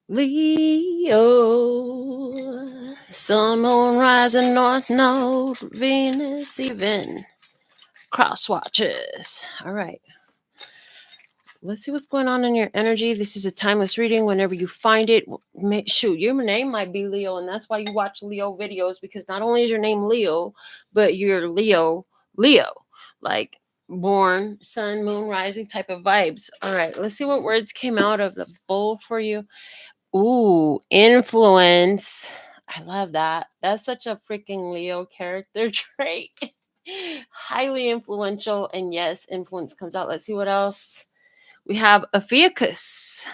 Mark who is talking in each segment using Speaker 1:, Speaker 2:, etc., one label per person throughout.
Speaker 1: Leo, sun, moon, rising, north node, Venus, even cross watches. All right. Let's see what's going on in your energy. This is a timeless reading. Whenever you find it, shoot, your name might be Leo, and that's why you watch Leo videos, because not only is your name Leo, but you're Leo, like born, sun, moon, rising type of vibes. All right, let's see what words came out of the bowl for you. Ooh, influence. I love that. That's such a freaking Leo character trait. Highly influential, and yes, influence comes out. Let's see what else. We have Ophiuchus.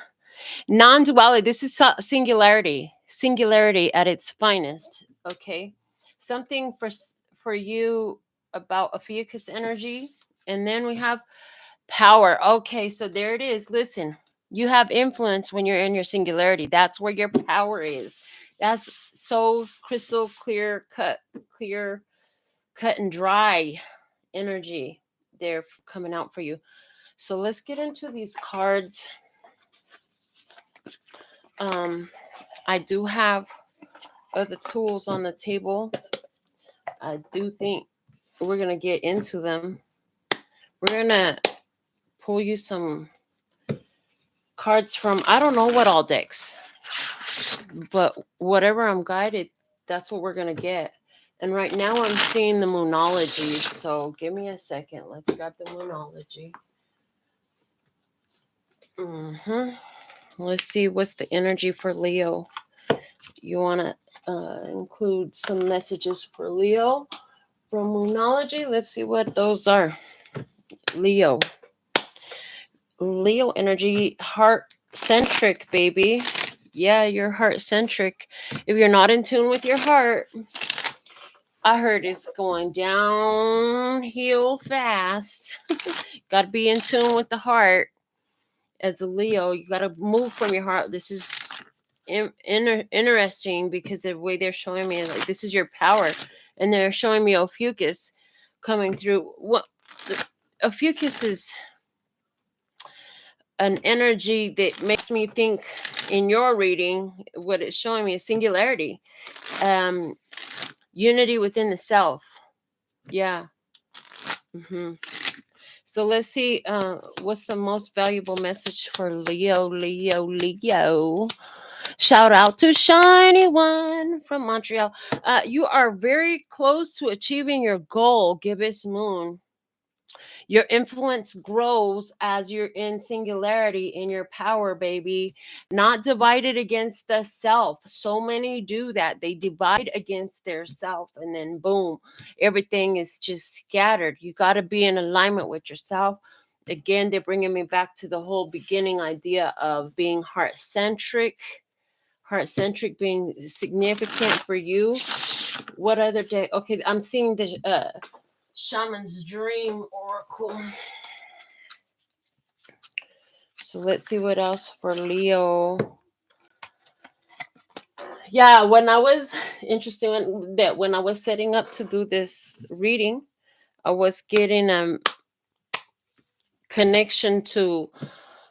Speaker 1: Non-duality. This is singularity at its finest. Okay, something for you about Ophiuchus energy. And then we have power. Okay, so there it is. Listen, you have influence when you're in your singularity. That's where your power is. That's so crystal clear cut and dry energy there coming out for you. So let's get into these cards. I do have other tools on the table. I do think we're going to get into them. We're going to pull you some cards from, I don't know what all decks, but whatever I'm guided, that's what we're going to get. And right now I'm seeing the moonology. So give me a second. Let's grab the moonology. Let's see what's the energy for Leo. You want to include some messages for Leo from moonology. Let's see what those are. Leo energy, heart centric, baby. Yeah, you're heart centric. If you're not in tune with your heart, I heard it's going downhill fast. Got to be in tune with the heart. As a Leo, you got to move from your heart. This is interesting because the way they're showing me, like, this is your power, and they're showing me Ophiuchus coming through. What Ophiuchus is an energy that makes me think, in your reading, what it's showing me is singularity, unity within the self. Yeah. So let's see what's the most valuable message for Leo. Shout out to Shiny One from Montreal. You are very close to achieving your goal, Gibbous Moon. Your influence grows as you're in singularity, in your power, baby. Not divided against the self. So many do that. They divide against their self, and then boom, everything is just scattered. You got to be in alignment with yourself. Again, they're bringing me back to the whole beginning idea of being heart-centric. Heart-centric being significant for you. What other day? Okay, I'm seeing the Shaman's Dream Oracle. So let's see what else for Leo. Yeah, when I was when I was setting up to do this reading, I was getting a connection to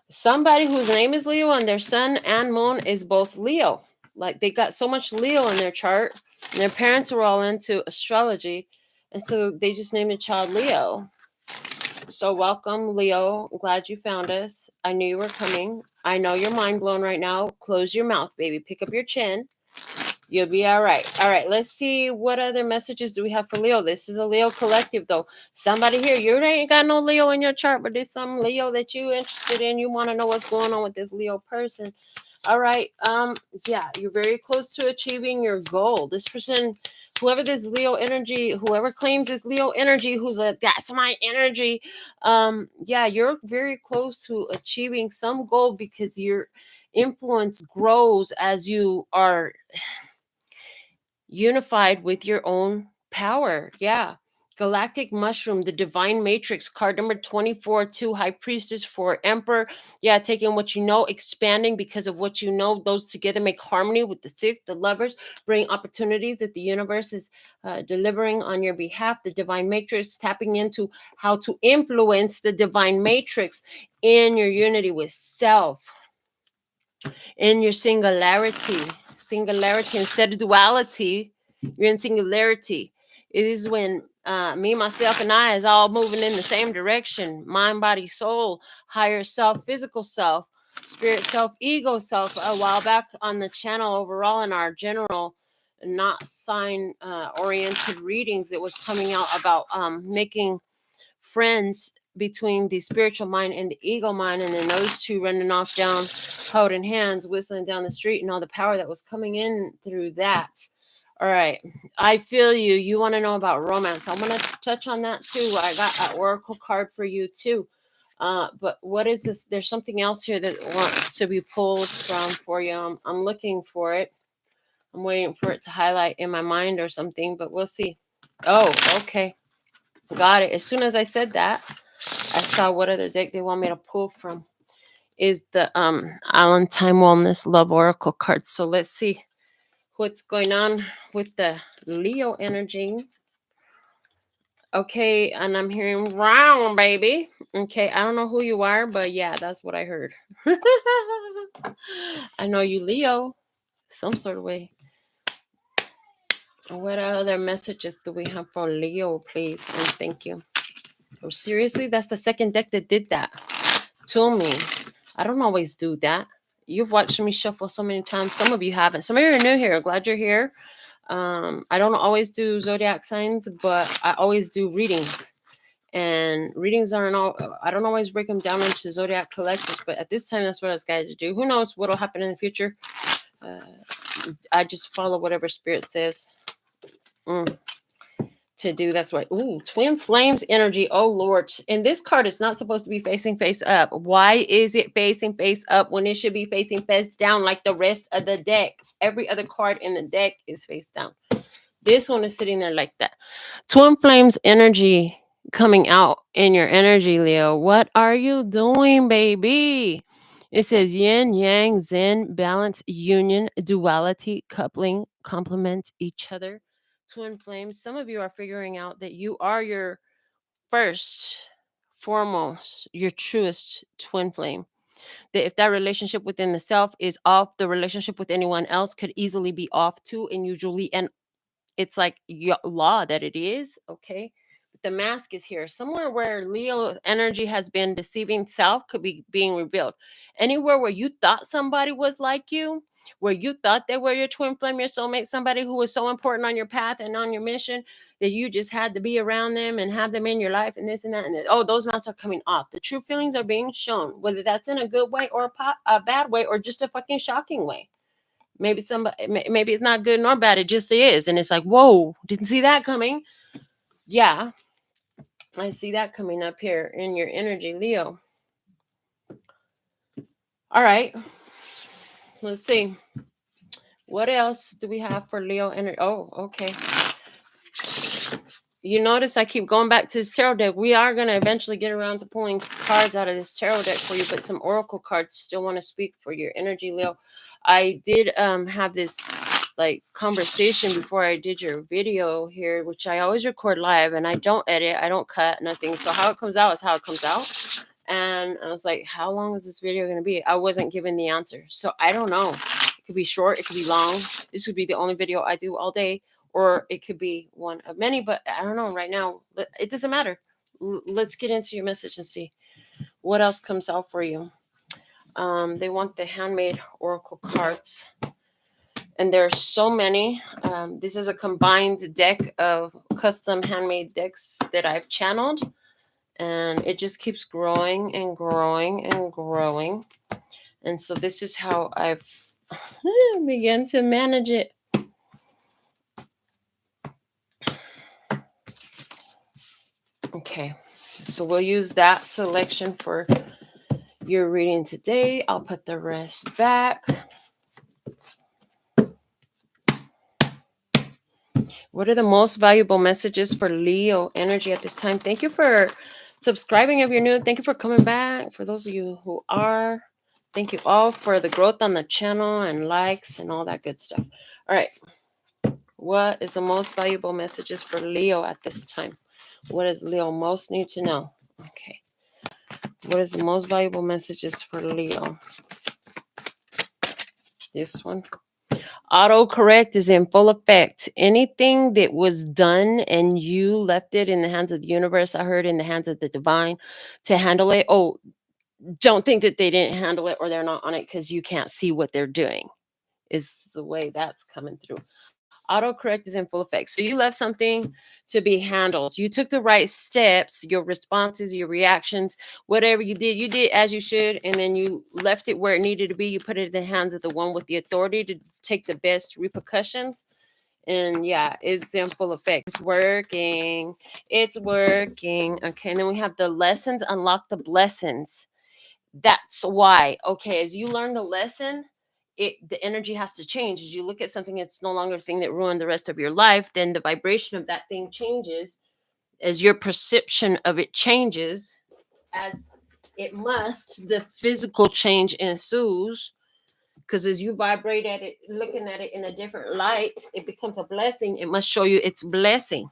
Speaker 1: somebody whose name is Leo, and their sun and moon is both Leo. Like, they got so much Leo in their chart, and their parents were all into astrology, and so they just named the child Leo. So welcome, Leo. Glad you found us. I knew you were coming. I know you're mind blown right now. Close your mouth, baby. Pick up your chin. You'll be all right. All right, let's see what other messages do we have for Leo. This is a Leo collective, though. Somebody here, you ain't got no Leo in your chart, but there's some Leo that you interested in. You want to know what's going on with this Leo person. All right. Yeah, you're very close to achieving your goal. This person, whoever this Leo energy, whoever claims this Leo energy, who's like, that's my energy. Yeah, you're very close to achieving some goal, because your influence grows as you are unified with your own power. Yeah. Galactic Mushroom, the Divine Matrix, card number 24, 2, High Priestess, 4, Emperor. Yeah, taking what you know, expanding because of what you know. Those together make harmony with the 6, the Lovers, bring opportunities that the universe is delivering on your behalf. The Divine Matrix, tapping into how to influence the Divine Matrix in your unity with self. in your singularity. Singularity instead of duality, you're in singularity. It is when me, myself, and I is all moving in the same direction. Mind, body, soul, higher self, physical self, spirit self, ego self. A while back on the channel overall in our general, not sign oriented readings, it was coming out about making friends between the spiritual mind and the ego mind, and then those two running off down, holding hands, whistling down the street, and all the power that was coming in through that. All right, I feel you. You want to know about romance? I'm going to touch on that too. I got an oracle card for you too. But what is this? There's something else here that wants to be pulled from for you. I'm looking for it. I'm waiting for it to highlight in my mind or something, but we'll see. Oh, okay. Got it. As soon as I said that, I saw what other deck they want me to pull from. Is the Allen Time Wellness Love Oracle card. So let's see what's going on with the Leo energy. Okay, and I'm hearing round, baby. Okay, I don't know who you are, but yeah, that's what I heard. I know you, Leo, some sort of way. What other messages do we have for Leo, please? And thank you. Oh, seriously, that's the second deck that did that to me. I don't always do that. You've watched me shuffle so many times. Some of you haven't. Some of you are new here. Glad you're here. I don't always do zodiac signs, but I always do readings. And readings aren't all, I don't always break them down into zodiac collectives, but at this time, that's what I was guided to do. Who knows what will happen in the future? I just follow whatever spirit says. To do. That's right. Ooh, twin flames energy. Oh Lord. And this card is not supposed to be facing face up. Why is it facing face up when it should be facing face down like the rest of the deck? Every other card in the deck is face down. This one is sitting there like that. Twin flames energy coming out in your energy, Leo. What are you doing, baby? It says yin, yang, zen, balance, union, duality, coupling, complement each other. Twin flames. Some of you are figuring out that you are your first, foremost, your truest twin flame. That if that relationship within the self is off, the relationship with anyone else could easily be off too. And usually, and it's like law that it is, okay? But the mask is here. Somewhere where Leo energy has been deceiving self could be being revealed. Anywhere where you thought somebody was like you, where you thought they were your twin flame, your soulmate, somebody who was so important on your path and on your mission that you just had to be around them and have them in your life and this and that. And this. Oh, those masks are coming off. The true feelings are being shown, whether that's in a good way or a bad way or just a fucking shocking way. Maybe it's not good nor bad, it just is, and it's like, whoa, didn't see that coming. Yeah, I see that coming up here in your energy, Leo. All right, let's see, what else do we have for Leo energy? Oh, okay. You notice I keep going back to this tarot deck. We are going to eventually get around to pulling cards out of this tarot deck for you, but some oracle cards still want to speak for your energy, Leo. I did have this like conversation before I did your video here, which I always record live, and I don't edit, I don't cut, nothing. So how it comes out is how it comes out. And I was like, how long is this video going to be? I wasn't given the answer. So I don't know. It could be short, it could be long. This would be the only video I do all day, or it could be one of many, but I don't know right now. It doesn't matter. Let's get into your message and see what else comes out for you. They want the handmade oracle cards, and there are so many. This is a combined deck of custom handmade decks that I've channeled, and it just keeps growing and growing and growing. And so this is how I've begun to manage it. Okay, so we'll use that selection for your reading today. I'll put the rest back. What are the most valuable messages for Leo energy at this time? Thank you for subscribing if you're new. Thank you for coming back. For those of you who are, thank you all for the growth on the channel and likes and all that good stuff. All right. What is the most valuable messages for Leo at this time? What does Leo most need to know? Okay. What is the most valuable messages for Leo? This one. Autocorrect is in full effect. Anything that was done and you left it in the hands of the universe, I heard in the hands of the divine to handle it. Oh, don't think that they didn't handle it or they're not on it because you can't see what they're doing, is the way that's coming through. Autocorrect is in full effect. So you left something to be handled. You took the right steps, your responses, your reactions, whatever you did as you should, and then you left it where it needed to be. You put it in the hands of the one with the authority to take the best repercussions. And yeah, it's in full effect. It's working. It's working. Okay, and then we have the lessons, unlock the blessings. That's why. Okay, as you learn the lesson, the energy has to change. As you look at something, it's no longer a thing that ruined the rest of your life, then the vibration of that thing changes as your perception of it changes, as it must, the physical change ensues. Because as you vibrate at it, looking at it in a different light, it becomes a blessing. It must show you its blessing,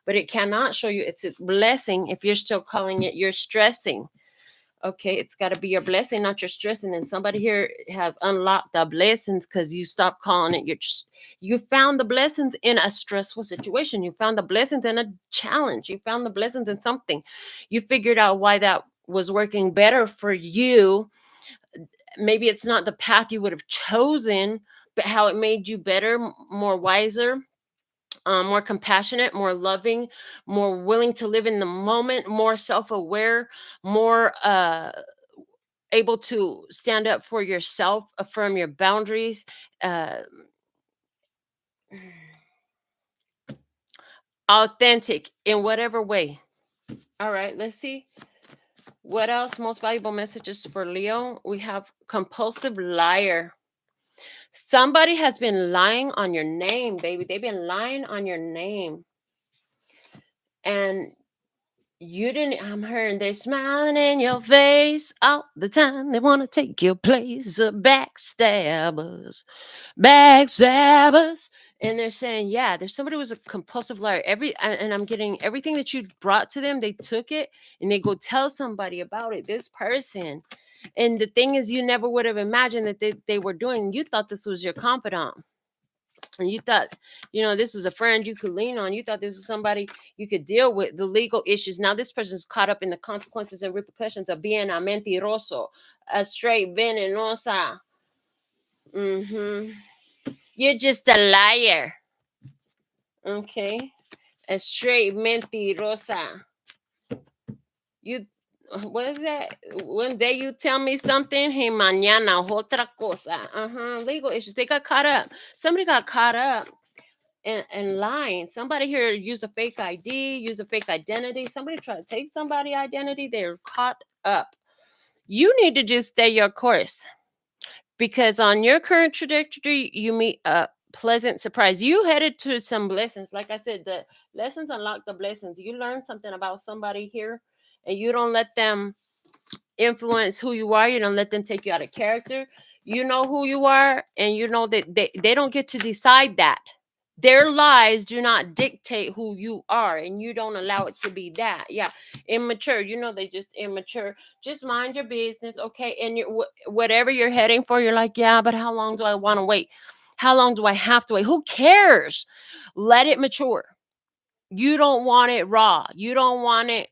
Speaker 1: but it cannot show you it's a blessing if you're still calling it your stressing. Okay, it's got to be your blessing, not your stressing. And somebody here has unlocked the blessings because you stopped calling it your. You found the blessings in a stressful situation. You found the blessings in a challenge. You found the blessings in something. You figured out why that was working better for you. Maybe it's not the path you would have chosen, but how it made you better, more wiser, more compassionate, more loving, more willing to live in the moment, more self-aware, more able to stand up for yourself, affirm your boundaries, uh, authentic in whatever way. All right, let's see. What else? Most valuable messages for Leo. We have compulsive liar. Somebody has been lying on your name, baby. They've been lying on your name. And you didn't, I'm hearing they smiling in your face all the time. They want to take your place. Backstabbers. Backstabbers. And they're saying, yeah, there's somebody who was a compulsive liar. And I'm getting everything that you brought to them, they took it and they go tell somebody about it. This person. And the thing is, you never would have imagined that they were doing. You thought this was your confidant. And you thought, this was a friend you could lean on. You thought this was somebody you could deal with the legal issues. Now this person's caught up in the consequences and repercussions of being a mentiroso, a straight venenosa. You're just a liar. Okay. A straight mentirosa. You, what is that? One day you tell me something, hey, mañana otra cosa. Legal issues. They got caught up. Somebody got caught up and lying. Somebody here used a fake ID, use a fake identity. Somebody tried to take somebody's identity. They're caught up. You need to just stay your course, because on your current trajectory, you meet a pleasant surprise. You headed to some blessings. Like I said, the lessons unlock the blessings. You learn something about somebody here, and you don't let them influence who you are. You don't let them take you out of character. You know who you are, and you know that they don't get to decide that. Their lies do not dictate who you are, and you don't allow it to be that. Yeah, immature. They just immature. Just mind your business, okay? And whatever you're heading for, you're like, yeah, but how long do I want to wait? How long do I have to wait? Who cares? Let it mature. You don't want it raw. You don't want it.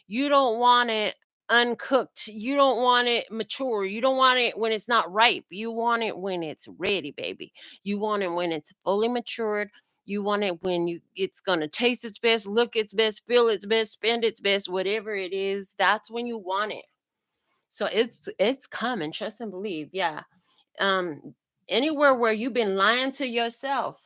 Speaker 1: You don't want it uncooked. You don't want it mature. You don't want it when it's not ripe. You want it when it's ready, baby. You want it when it's fully matured. You want it when it's gonna taste its best, look its best, feel its best, spend its best, whatever it is. That's when you want it. So it's coming. Trust and believe. Yeah. Um. Anywhere where you've been lying to yourself,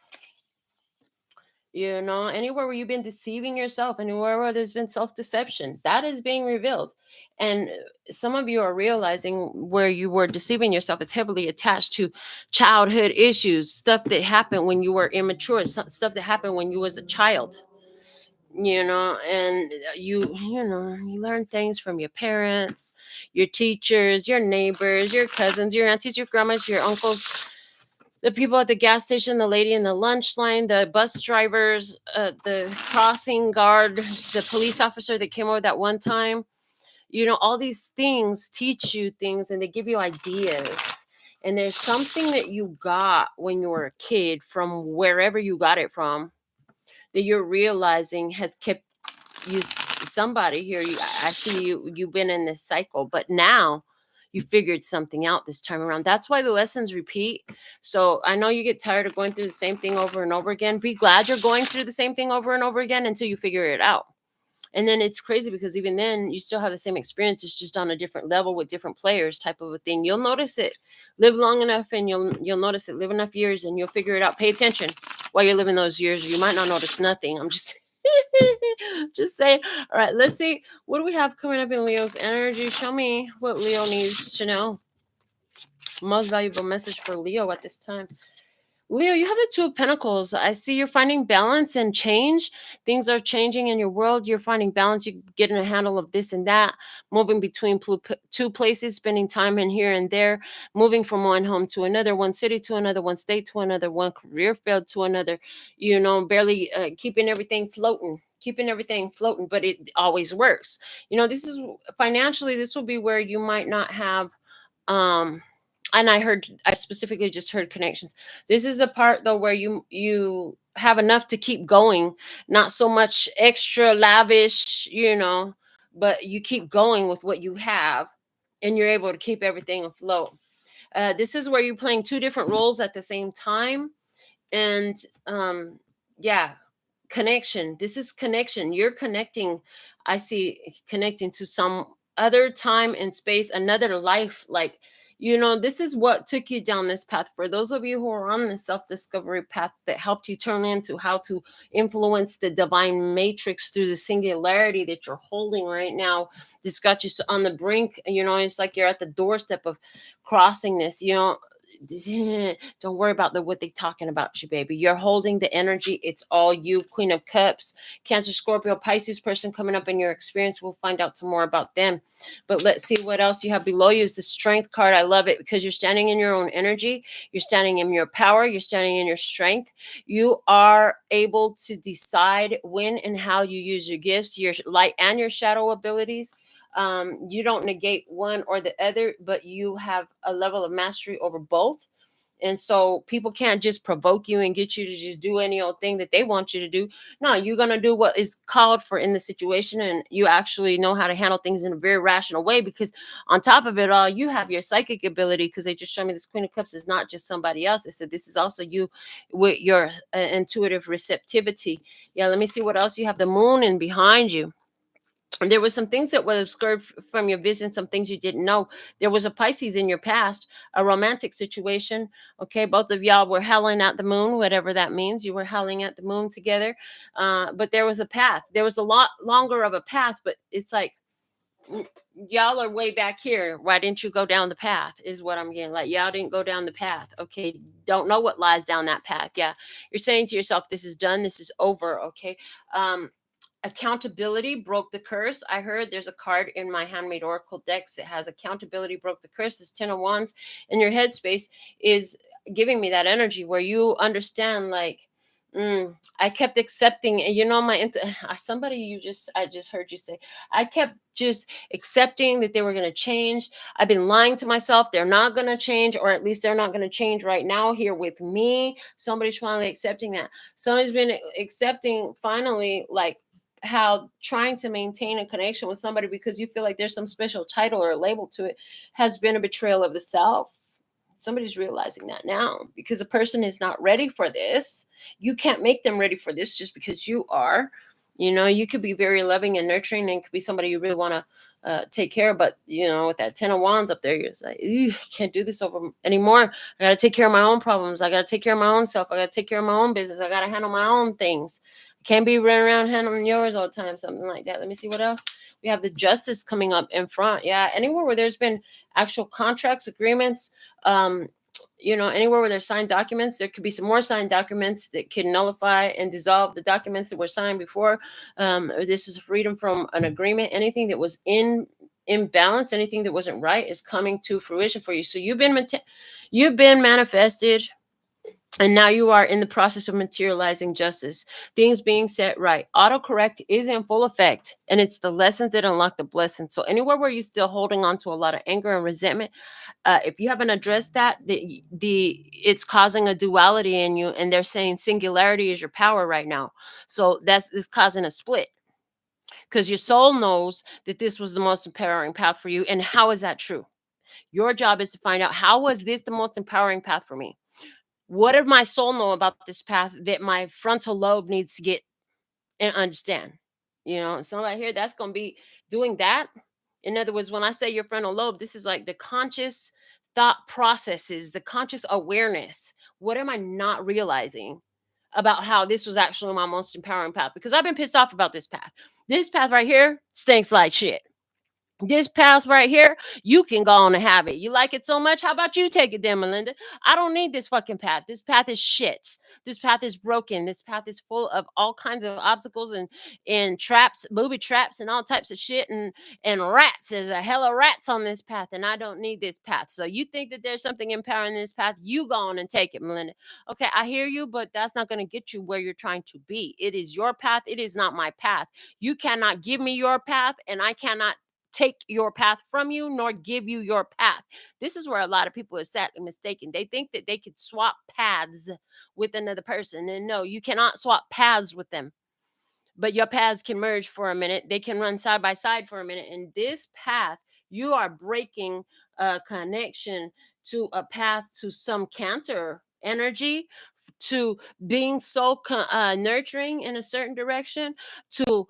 Speaker 1: anywhere where you've been deceiving yourself, anywhere where there's been self-deception, that is being revealed. And some of you are realizing where you were deceiving yourself is heavily attached to childhood issues, stuff that happened when you were immature, stuff that happened when you was a child. And you learn things from your parents, your teachers, your neighbors, your cousins, your aunties, your grandmas, your uncles, the people at the gas station, the lady in the lunch line, the bus drivers, the crossing guard, the police officer that came over that one time. All these things teach you things, and they give you ideas. And there's something that you got when you were a kid from wherever you got it from that you're realizing has kept you somebody here. I see you've been in this cycle, but now you figured something out this time around. That's why the lessons repeat. So I know you get tired of going through the same thing over and over again. Be glad you're going through the same thing over and over again until you figure it out. And then it's crazy because even then you still have the same experience. It's just on a different level with different players type of a thing. You'll notice it. Live long enough and you'll notice it. Live enough years and you'll figure it out. Pay attention while you're living those years. You might not notice nothing. I'm just just saying. All right, let's see. What do we have coming up in Leo's energy? Show me what Leo needs to know. Most valuable message for Leo at this time. Leo, you have the Two of Pentacles. I see you're finding balance and change. Things are changing in your world. You're finding balance. You're getting a handle of this and that, moving between two places, spending time in here and there, moving from one home to another, one city to another, one state to another, one career field to another, barely keeping everything floating. But it always works. This is financially, this will be where you might not have um and I specifically just heard connections. This is a part though where you have enough to keep going, not so much extra lavish, but you keep going with what you have and you're able to keep everything afloat. This is where you're playing two different roles at the same time. And yeah, connection. This is connection. You're connecting. I see connecting to some other time and space, another life. This is what took you down this path. For those of you who are on the self-discovery path that helped you turn into how to influence the divine matrix through the singularity that you're holding right now, this got you on the brink. It's like you're at the doorstep of crossing this. Don't worry about what they talking about you, baby. You're holding the energy. It's all you. Queen of Cups, Cancer, Scorpio, Pisces person coming up in your experience. We'll find out some more about them. But let's see what else you have below you is the Strength card. I love it because you're standing in your own energy. You're standing in your power. You're standing in your strength. You are able to decide when and how you use your gifts, your light and your shadow abilities. You don't negate one or the other, but you have a level of mastery over both. And so people can't just provoke you and get you to just do any old thing that they want you to do. No, you're going to do what is called for in the situation. And you actually know how to handle things in a very rational way, because on top of it all, you have your psychic ability, because they just showed me this Queen of Cups is not just somebody else. They said this is also you with your intuitive receptivity. Yeah, let me see what else you have. The Moon in behind you. And there was some things that were obscured from your vision, some things you didn't know. There was a Pisces in your past, a romantic situation. Okay, both of y'all were howling at the moon, whatever that means. You were howling at the moon together. But there was a path. There was a lot longer of a path, but it's like, y'all are way back here. Why didn't you go down the path? Is what I'm getting. Like, y'all didn't go down the path. Okay, don't know what lies down that path. Yeah, you're saying to yourself, this is done. This is over. Okay. Accountability broke the curse. I heard there's a card in my handmade oracle decks that has accountability broke the curse. This 10 of Wands in your headspace is giving me that energy where you understand, like, I kept accepting, somebody I just heard you say, I kept just accepting that they were going to change. I've been lying to myself. They're not going to change, or at least they're not going to change right now here with me. Somebody's finally accepting that. Somebody's been accepting finally, like, how trying to maintain a connection with somebody because you feel like there's some special title or label to it has been a betrayal of the self. Somebody's realizing that now, because a person is not ready for this. You can't make them ready for this just because you are. You could be very loving and nurturing, and could be somebody you really want to take care of, but with that 10 of Wands up there, you're just like, I can't do this over anymore. I got to take care of my own problems. I got to take care of my own self. I got to take care of my own business. I got to handle my own things. Can't be running around handling yours all the time, something like that. Let me see what else. We have the Justice coming up in front. Yeah, anywhere where there's been actual contracts, agreements, anywhere where there's signed documents, there could be some more signed documents that can nullify and dissolve the documents that were signed before. This is freedom from an agreement. Anything that was in imbalance, anything that wasn't right is coming to fruition for you. So you've been manifested And now you are in the process of materializing justice, things being set right. Autocorrect is in full effect, and it's the lessons that unlock the blessings. So anywhere where you're still holding on to a lot of anger and resentment, if you haven't addressed that, the it's causing a duality in you, and they're saying singularity is your power right now. So that's is causing a split, because your soul knows that this was the most empowering path for you. And how is that true? Your job is to find out, how was this the most empowering path for me? What did my soul know about this path that my frontal lobe needs to get and understand? Somebody here that's going to be doing that. In other words, when I say your frontal lobe, this is like the conscious thought processes, the conscious awareness. What am I not realizing about how this was actually my most empowering path? Because I've been pissed off about this path. This path right here stinks like shit. This path right here, you can go on and have it. You like it so much, how about you take it then, Melinda? I don't need this fucking path. This path is shit. This path is broken. This path is full of all kinds of obstacles and traps, booby traps, and all types of shit, and rats. There's a hell of rats on this path, and I don't need this path. So you think that there's something empowering in this path? You go on and take it, Melinda. Okay, I hear you, but that's not going to get you where you're trying to be. It is your path. It is not my path. You cannot give me your path, and I cannot take your path from you nor give you your path. This is where a lot of people are sadly mistaken. They think that they could swap paths with another person, and no, you cannot swap paths with them, but your paths can merge for a minute. They can run side by side for a minute. And this path, you are breaking a connection to a path to some cancer energy, to being so nurturing in a certain direction, to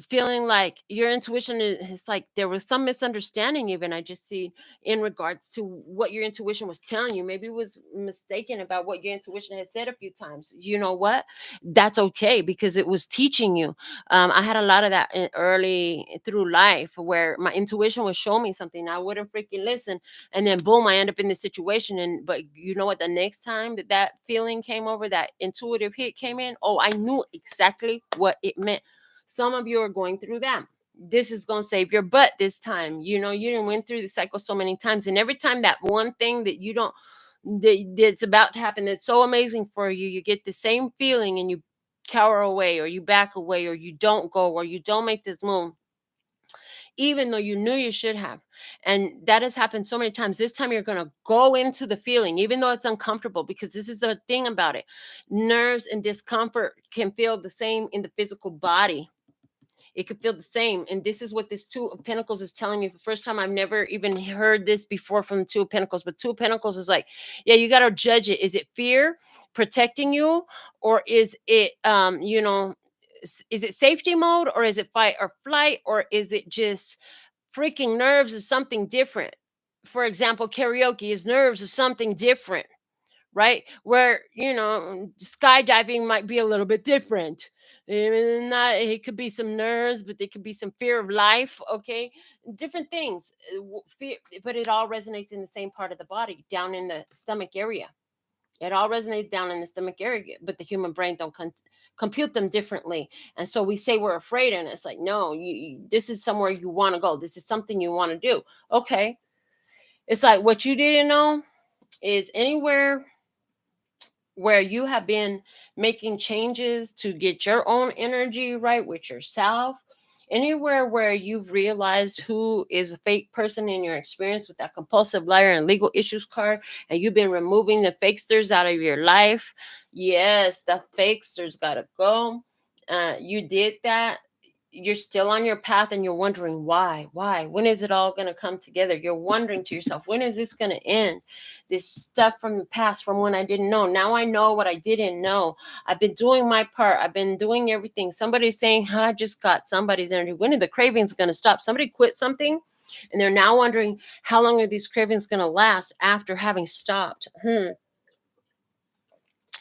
Speaker 1: feeling like your intuition is like there was some misunderstanding, even I just see, in regards to what your intuition was telling you. Maybe it was mistaken about what your intuition had said a few times. You know what? That's okay, because it was teaching you. I had a lot of that early through life, where my intuition would show me something, I wouldn't freaking listen, and then boom, I end up in this situation. And but you know what, the next time that feeling came over, that intuitive hit came in, oh, I knew exactly what it meant. Some of you are going through that. This is going to save your butt this time. You didn't went through the cycle so many times, and every time that one thing that you don't that's about to happen, that's so amazing for you, you get the same feeling, and you cower away, or you back away, or you don't go, or you don't make this move, even though you knew you should have. And that has happened so many times. This time you're going to go into the feeling, even though it's uncomfortable, because this is the thing about it. Nerves and discomfort can feel the same in the physical body. It could feel the same. And this is what this Two of Pentacles is telling me. For the first time, I've never even heard this before from the Two of Pentacles. But Two of Pentacles is like, yeah, you got to judge it. Is it fear protecting you? Or is it, is it safety mode? Or is it fight or flight? Or is it just freaking nerves of something different? For example, karaoke is nerves of something different, right? Where, skydiving might be a little bit different. Not, it could be some nerves, but there could be some fear of life. Okay, different things. Fear, but it all resonates in the same part of the body, down in the stomach area. It all resonates down in the stomach area, but the human brain don't compute them differently. And so we say we're afraid, and it's like, no, this is somewhere you want to go. This is something you want to do. Okay, it's like what you didn't know is anywhere where you have been making changes to get your own energy right with yourself, anywhere where you've realized who is a fake person in your experience with that compulsive liar and legal issues card, and you've been removing the fakesters out of your life. Yes, the fakesters gotta go. You did that. You're still on your path, and you're wondering why, when is it all going to come together? You're wondering to yourself, when is this going to end? This stuff from the past, from when I didn't know, now I know what I didn't know. I've been doing my part, I've been doing everything. Somebody's saying, I just got somebody's energy. When are the cravings going to stop? Somebody quit something, and they're now wondering, how long are these cravings going to last after having stopped?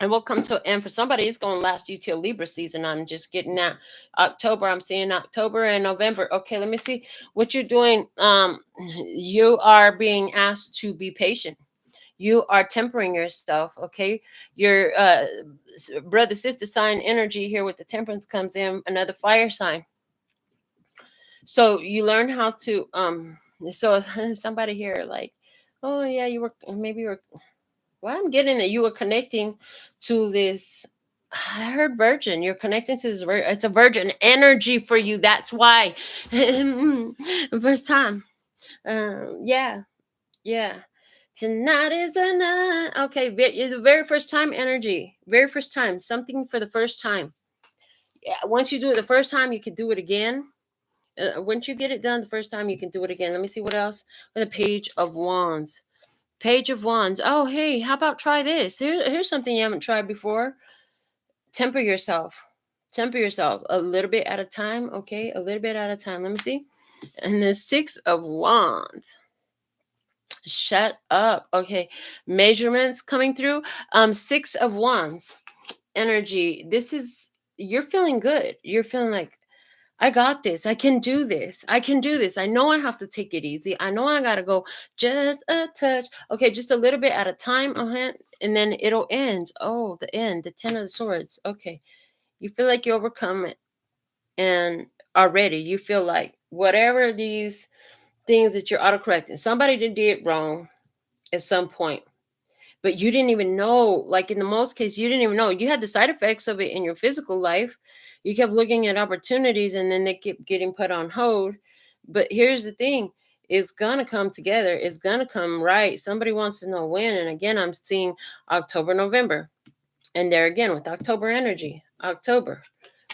Speaker 1: And we'll come to an end. For somebody, it's going to last you till Libra season. I'm just getting that. October, I'm seeing October and November. Okay, let me see what you're doing. You are being asked to be patient. You are tempering yourself. Okay, your brother sister sign energy here with the temperance comes in, another fire sign. So you learn how to so somebody here like, oh yeah, you were maybe you were Well, I'm getting that you were connecting to this. I heard virgin. You're connecting to this. It's a virgin energy for you. That's why. First time. Yeah. Yeah. Tonight is the night. Okay. The very first time energy. Very first time. Something for the first time. Yeah. Once you do it the first time, you can do it again. Once you get it done the first time, you can do it again. Let me see what else. The Page of Wands. Page of Wands. Oh, hey, how about try this? Here's something you haven't tried before. Temper yourself. Temper yourself a little bit at a time. Okay, a little bit at a time. Let me see. And the Six of Wands. Shut up. Okay, measurements coming through. Six of Wands energy. This is, you're feeling good. You're feeling like, I got this. I can do this. I can do this. I know I have to take it easy. I know I got to go just a touch. Okay, just a little bit at a time. And then it'll end. Oh, the end. The 10 of the Swords. Okay. You feel like you overcome it and are ready. You feel like whatever these things that you're autocorrecting, somebody did it wrong at some point, but you didn't even know. Like in the most case, you didn't even know. You had the side effects of it in your physical life. You kept looking at opportunities and then they kept getting put on hold. But here's the thing, it's gonna come together, it's gonna come right. Somebody wants to know when. And again, I'm seeing October, November, and there again with October energy. October,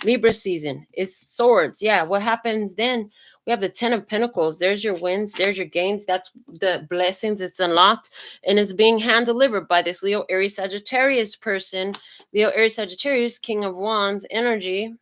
Speaker 1: Libra season, it's swords. Yeah, what happens then? We have the 10 of Pentacles. There's your wins, there's your gains. That's the blessings. It's unlocked and it's being hand delivered by this Leo, Aries, Sagittarius person. Leo, Aries, Sagittarius, King of Wands energy.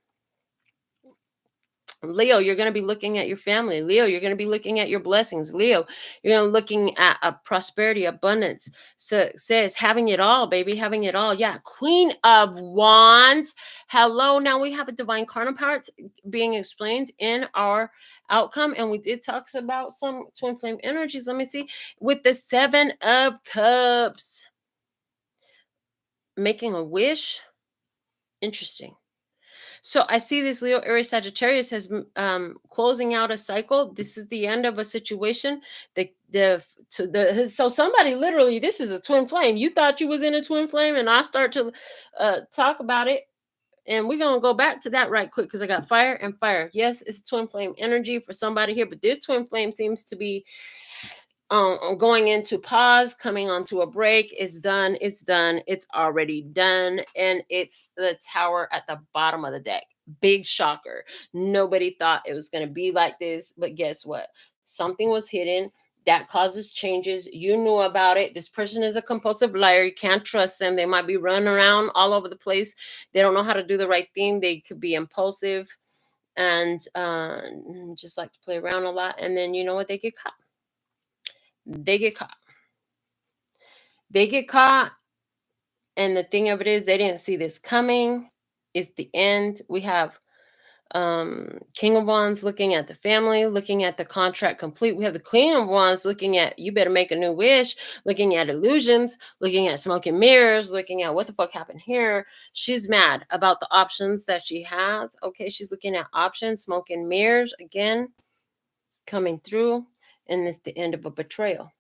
Speaker 1: Leo, you're going to be looking at your family. Leo, you're going to be looking at your blessings. Leo, you're going to be looking at a prosperity, abundance, success, having it all, baby, having it all. Yeah, Queen of Wands. Hello. Now we have a divine counterpart being explained in our outcome, and we did talk about some twin flame energies. Let me see. With the 7 of Cups, making a wish. Interesting. So I see this Leo, Aries, Sagittarius has closing out a cycle. This is the end of a situation. So somebody literally, this is a twin flame. You thought you was in a twin flame, and I start to talk about it. And we're gonna go back to that right quick because I got fire and fire. Yes, it's twin flame energy for somebody here, but this twin flame seems to be going into pause, coming onto a break. It's done. It's done. It's already done. And it's the Tower at the bottom of the deck. Big shocker. Nobody thought it was going to be like this. But guess what? Something was hidden that causes changes. You knew about it. This person is a compulsive liar. You can't trust them. They might be running around all over the place. They don't know how to do the right thing. They could be impulsive and just like to play around a lot. And then you know what? They get caught. They get caught. They get caught. And the thing of it is, they didn't see this coming. It's the end. We have King of Wands looking at the family, looking at the contract complete. We have the Queen of Wands looking at, you better make a new wish, looking at illusions, looking at smoke and mirrors, looking at what the fuck happened here. She's mad about the options that she has. Okay, she's looking at options, smoke and mirrors again, coming through. And it's the end of a betrayal.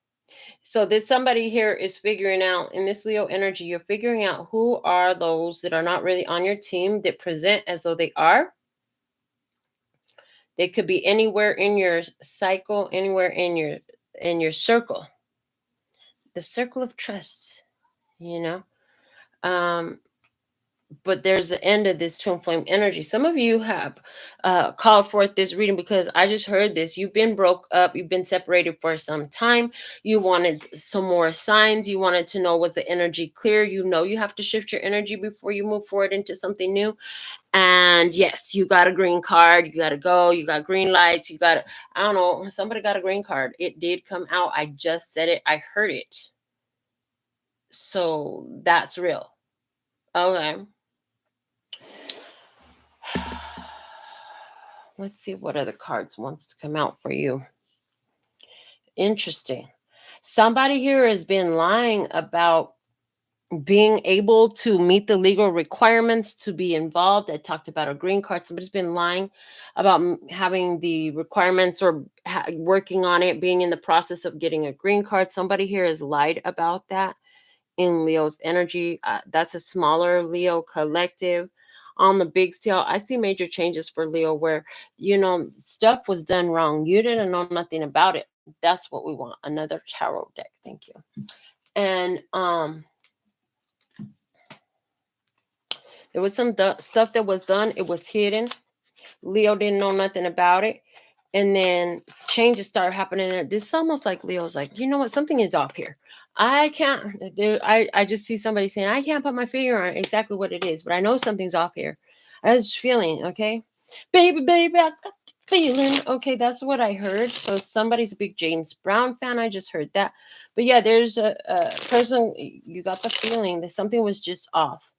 Speaker 1: So this somebody here is figuring out, in this Leo energy, you're figuring out who are those that are not really on your team that present as though they are. They could be anywhere in your cycle, anywhere in your circle. The circle of trust, you know. But there's the end of this twin flame energy. Some of you have called forth this reading because I just heard this. You've been broke up. You've been separated for some time. You wanted some more signs. You wanted to know, was the energy clear? You know you have to shift your energy before you move forward into something new. And yes, you got a green card. You got to go. You got green lights. You got, I don't know, somebody got a green card. It did come out. I just said it. I heard it. So that's real. Okay. Let's see what other cards wants to come out for you. Interesting. Somebody here has been lying about being able to meet the legal requirements to be involved. I talked about a green card. Somebody's been lying about having the requirements or working on it, being in the process of getting a green card. Somebody here has lied about that. in Leo's energy. That's a smaller Leo collective. On the big scale, I see major changes for Leo where, stuff was done wrong. You didn't know nothing about it. That's what we want. Another tarot deck. Thank you. And there was some stuff that was done. It was hidden. Leo didn't know nothing about it. And then changes started happening. This is almost like Leo's like, you know what? Something is off here. I can't, I just see somebody saying, I can't put my finger on exactly what it is, but I know something's off here. I was feeling, okay? Baby, baby, I got the feeling. Okay, that's what I heard. So somebody's a big James Brown fan. I just heard that. But yeah, there's a person, you got the feeling that something was just off.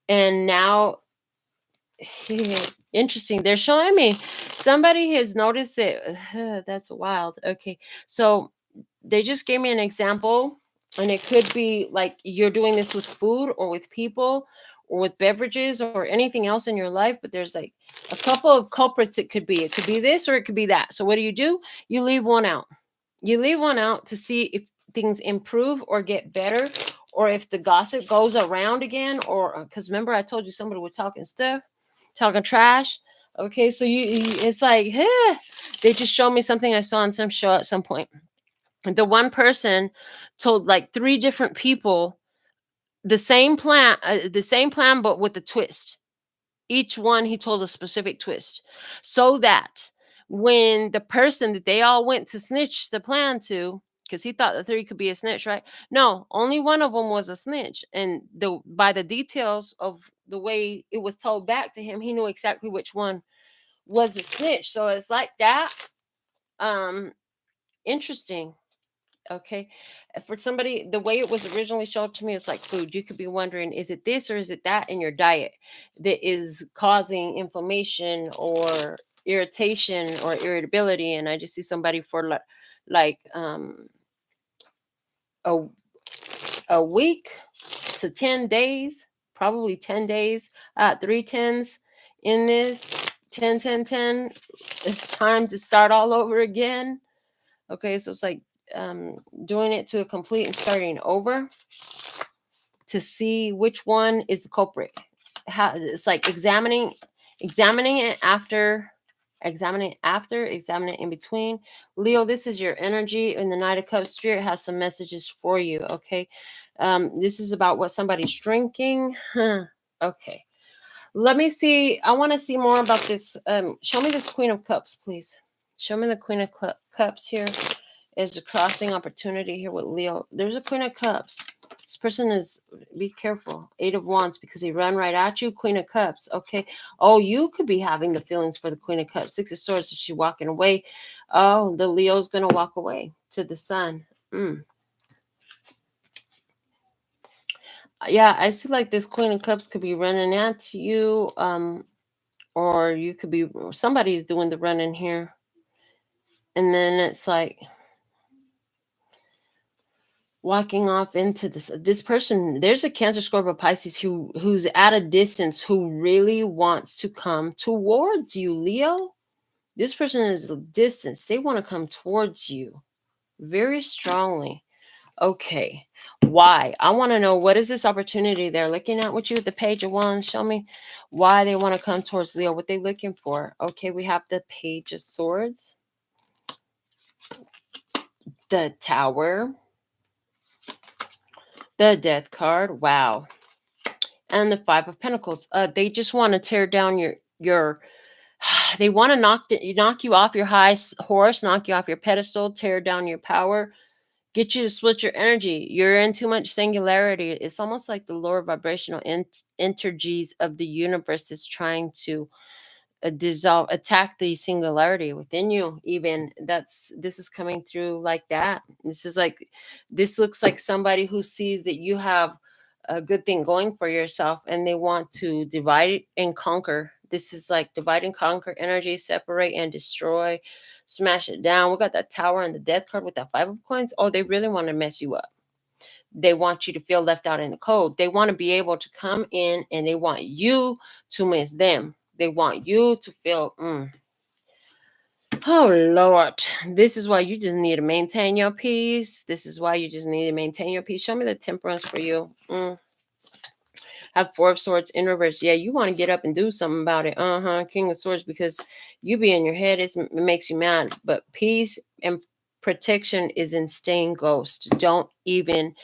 Speaker 1: And now, interesting. They're showing me somebody has noticed that. That's wild. Okay. So they just gave me an example, and it could be like you're doing this with food or with people or with beverages or anything else in your life, but there's like a couple of culprits. It could be this or it could be that. So what do? You leave one out. You leave one out to see if things improve or get better, or if the gossip goes around again, or because remember I told you somebody was talking stuff, talking trash. Okay, so it's like, they just showed me something I saw on some show at some point. The one person told like three different people the same plan, but with a twist. Each one he told a specific twist, so that when the person that they all went to snitch the plan to, because he thought the three could be a snitch, right? No, only one of them was a snitch, and by the details of the way it was told back to him, he knew exactly which one was the snitch. So it's like that. um Interesting. Okay. For somebody, the way it was originally shown to me is like food. You could be wondering, is it this or is it that in your diet that is causing inflammation or irritation or irritability? And I just see somebody for like a, a week to 10 days, probably 10 days, 3 10s in this 10 10 10. It's time to start all over again. Okay. So it's like doing it to a complete and starting over to see which one is the culprit. It's like examining it after, examining it in between. Leo, this is your energy in the Knight of Cups. Spirit has some messages for you. Okay. This is about what somebody's drinking. Okay. Let me see. I want to see more about this. Show me this Queen of Cups, please. Show me the Queen of Cups here. Is a crossing opportunity here with Leo. There's a Queen of Cups. This person is, be careful. 8 of Wands, because they run right at you. Queen of Cups. Okay. Oh, you could be having the feelings for the Queen of Cups. 6 of Swords. Is she walking away? Oh, the Leo's going to walk away to the Sun. Yeah, I see like this Queen of Cups could be running at you. Or you could be, somebody's doing the running here. And then it's like, walking off into this person. There's a Cancer, Scorpio, Pisces who's at a distance, who really wants to come towards you, Leo. This person is a distance. They want to come towards you very strongly. Okay. Why? I want to know, what is this opportunity they're looking at with you? The Page of Wands. Show me why they want to come towards Leo. What they looking for? Okay, we have the Page of Swords, the Tower, the Death card. Wow. And the Five of Pentacles. They just want to tear down your they want to knock you off your high horse, knock you off your pedestal, tear down your power, get you to split your energy. You're in too much singularity. It's almost like the lower vibrational energies of the universe is trying to attack the singularity within you. Even this is coming through like that. This looks like somebody who sees that you have a good thing going for yourself, and they want to divide and conquer. This is like divide and conquer energy, separate and destroy, smash it down. We got that Tower and the Death card with that Five of Coins. Oh, they really want to mess you up. They want you to feel left out in the cold. They want to be able to come in, and they want you to miss them. They want you to feel Oh, Lord. This is why you just need to maintain your peace. This is why you just need to maintain your peace. Show me the temperance for you. Have Four of Swords in reverse. Yeah, you want to get up and do something about it. King of Swords, because you be in your head, it makes you mad. But peace and protection is in staying ghost. Don't even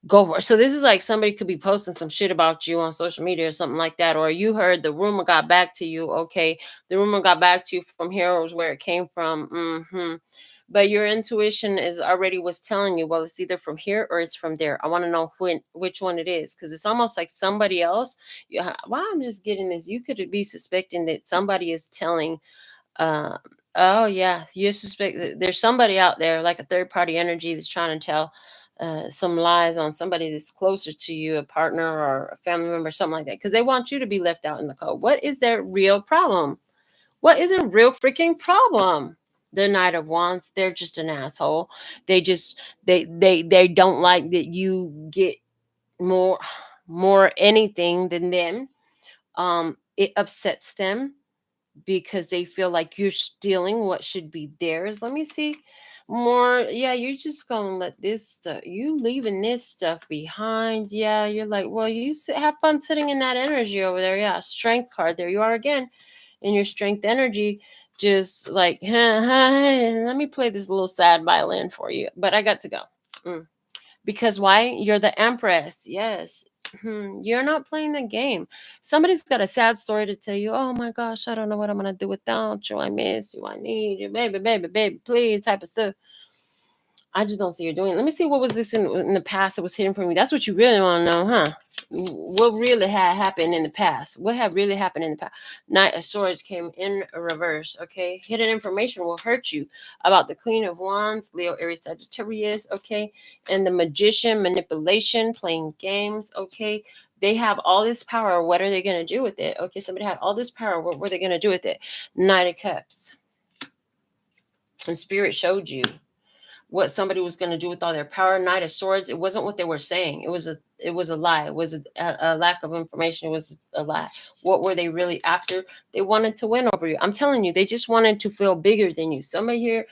Speaker 1: go for it. So this is like somebody could be posting some shit about you on social media or something like that, or you heard the rumor got back to you. Okay, the rumor got back to you from here was where it came from. But your intuition is already was telling you, well, it's either from here or it's from there. I want to know which one it is, because it's almost like somebody else. Yeah, why I'm just getting this. You could be suspecting that somebody is telling. Uh, oh yeah, you suspect that there's somebody out there, like a third party energy, that's trying to tell some lies on somebody that's closer to you, a partner or a family member, something like that, because they want you to be left out in the cold. What is their real problem? What is a real freaking problem? The Knight of Wands, they're just an asshole. They just they don't like that you get more anything than them. It upsets them because they feel like you're stealing what should be theirs. Let me see more. Yeah, you're just gonna let this stuff, you leaving this stuff behind. Yeah, you're like, well, you have fun sitting in that energy over there. Yeah, strength card, there you are again in your strength energy, just like, let me play this little sad violin for you, but I got to go. Because why? You're the Empress. Yes. You're not playing the game. Somebody's got a sad story to tell you. Oh my gosh, I don't know what I'm gonna do without you. I miss you. I need you, baby, baby, baby, please, type of stuff. I just don't see you doing it. Let me see, what was this in the past that was hidden from me? That's what you really want to know, huh? What really had happened in the past? What had really happened in the past? Knight of Swords came in reverse. Okay, hidden information will hurt you about the Queen of Wands, Leo, Aries, Sagittarius. Okay, and the Magician, manipulation, playing games. Okay, they have all this power. What are they going to do with it? Okay, somebody had all this power. What were they going to do with it? Knight of Cups. And Spirit showed you what somebody was going to do with all their power. Knight of Swords, it wasn't what they were saying. It was a lie. It was a lack of information. It was a lie. What were they really after? They wanted to win over you. I'm telling you, they just wanted to feel bigger than you. Somebody here,